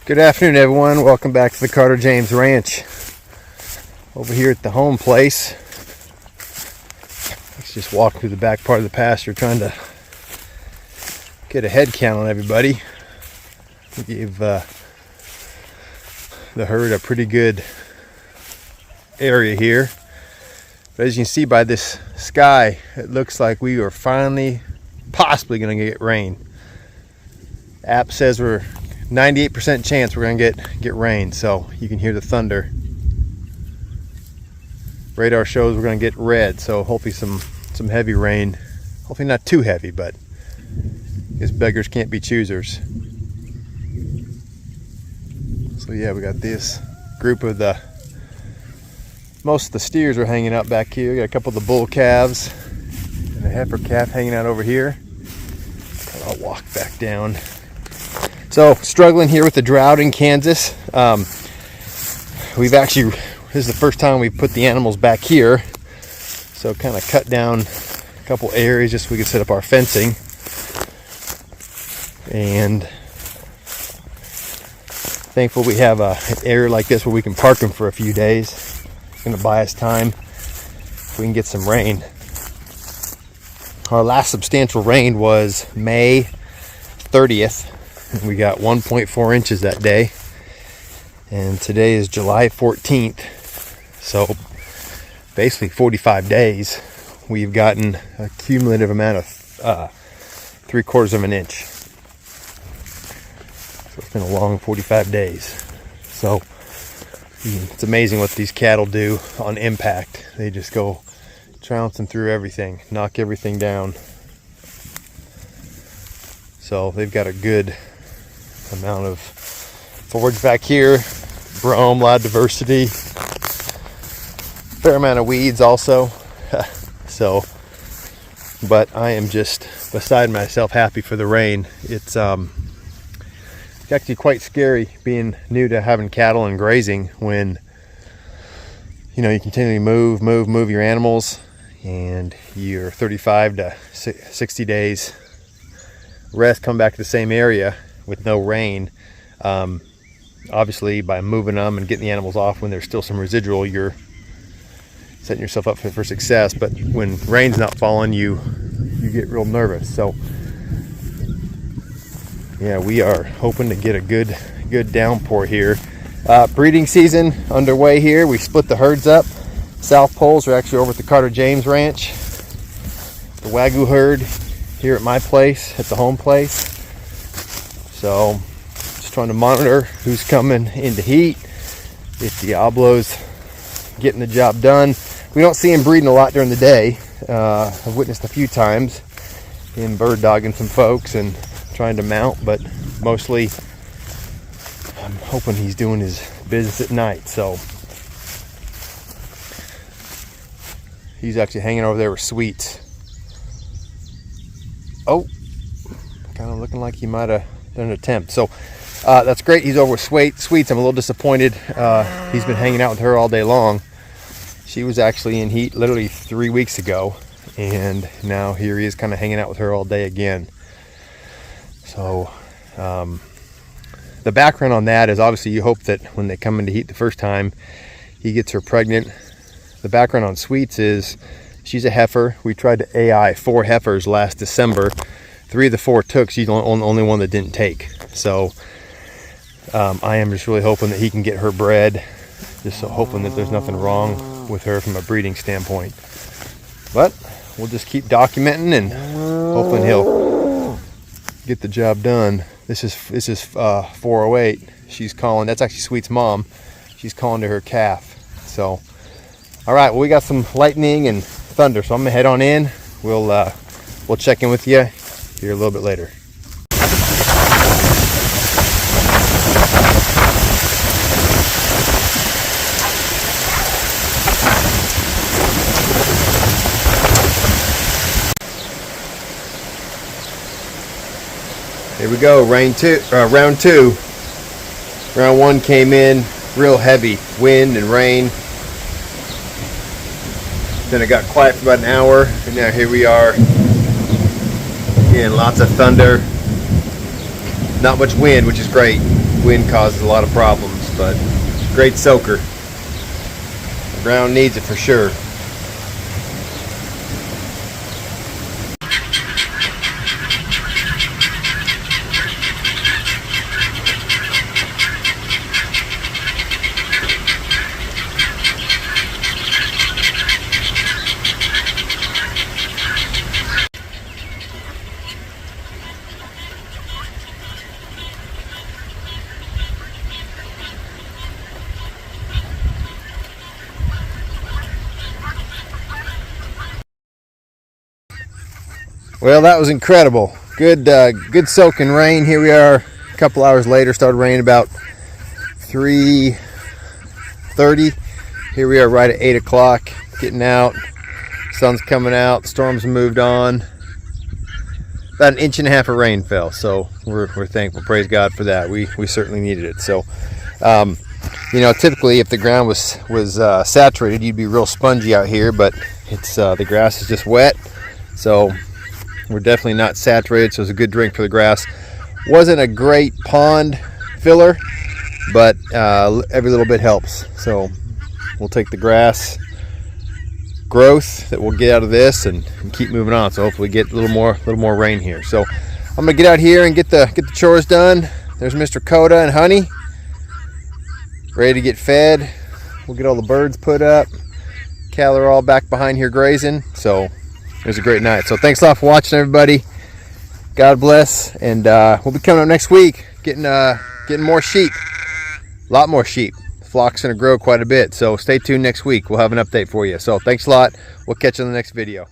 Good afternoon, everyone. Welcome back to the Carter James Ranch. Over here at the home place. Let's just walk through the back part of the pasture trying to get a head count on everybody. We gave the herd a pretty good area here. But as you can see by this sky, it looks like we are finally possibly going to get rain. App says we're 98% chance we're gonna get rain, so you can hear the thunder. Radar shows we're gonna get red, so hopefully some heavy rain. Hopefully not too heavy, but because beggars can't be choosers. So yeah, we got this group of most of the steers are hanging out back here. We got a couple of the bull calves and a heifer calf hanging out over here. I'll walk back down. So, struggling here with the drought in Kansas. This is the first time we put the animals back here. So, kind of cut down a couple areas just so we could set up our fencing. And thankful we have an area like this where we can park them for a few days. It's going to buy us time if we can get some rain. Our last substantial rain was May 30th. We got 1.4 inches that day, and today is July 14th, so basically 45 days we've gotten a cumulative amount of 3/4 of an inch. So it's been a long 45 days. So it's amazing what these cattle do on impact. They just go trouncing through everything, knock everything down. So they've got a good amount of forage back here, brome, a lot of diversity, fair amount of weeds also. So, but I am just beside myself happy for the rain. It's actually quite scary being new to having cattle and grazing when you continually move your animals, and you're 35 to 60 days rest, come back to the same area with no rain. Obviously by moving them and getting the animals off when there's still some residual, you're setting yourself up for success. But when rain's not falling, you get real nervous. So yeah, we are hoping to get a good downpour here. Breeding season underway here. We split the herds up. South poles are actually over at the Carter James Ranch. The Wagyu herd here at my place, at the home place. So just trying to monitor who's coming into heat, if Diablo's getting the job done. We don't see him breeding a lot during the day. I've witnessed a few times him bird dogging some folks and trying to mount, but mostly I'm hoping he's doing his business at night. So he's actually hanging over there with Sweets. Oh, kind of looking like he might have done an attempt. So that's great. He's over with Sweets. I'm a little disappointed. He's been hanging out with her all day long. She was actually in heat literally 3 weeks ago, and now here he is kind of hanging out with her all day again. So the background on that is obviously you hope that when they come into heat the first time, he gets her pregnant. The background on Sweets is she's a heifer. We tried to AI 4 heifers last December. 3 of the 4 took. She's the only one that didn't take. So I am just really hoping that he can get her bred. Just so hoping that there's nothing wrong with her from a breeding standpoint. But we'll just keep documenting and hoping he'll get the job done. This is 408. She's calling. That's actually Sweet's mom. She's calling to her calf. So all right. Well, we got some lightning and thunder, so I'm gonna head on in. We'll check in with you here a little bit later. Here we go, round two. Round one came in real heavy, wind and rain. Then it got quiet for about an hour, and now here we are. Again, lots of thunder. Not much wind, which is great. Wind causes a lot of problems, but great soaker. The ground needs it for sure. Well, that was incredible. Good soaking rain. Here we are a couple hours later. Started raining about 3:30. Here we are right at 8 o'clock, getting out. Sun's coming out. Storm's moved on. About 1.5 inches of rain fell, so we're thankful. Praise God for that. We certainly needed it. So, you know, typically if the ground was saturated, you'd be real spongy out here, but it's the grass is just wet, so we're definitely not saturated. So it's a good drink for the grass. Wasn't a great pond filler, but every little bit helps. So we'll take the grass growth that we'll get out of this and keep moving on. So hopefully get a little more rain here. So I'm gonna get out here and get the chores done. There's Mr. Coda and Honey ready to get fed. We'll get all the birds put up. Cattle are all back behind here grazing. So it was a great night. So thanks a lot for watching, everybody. God bless, and we'll be coming up next week getting more sheep, a lot more sheep. Flock's gonna grow quite a bit, so stay tuned next week. We'll have an update for you. So thanks a lot. We'll catch you on the next video.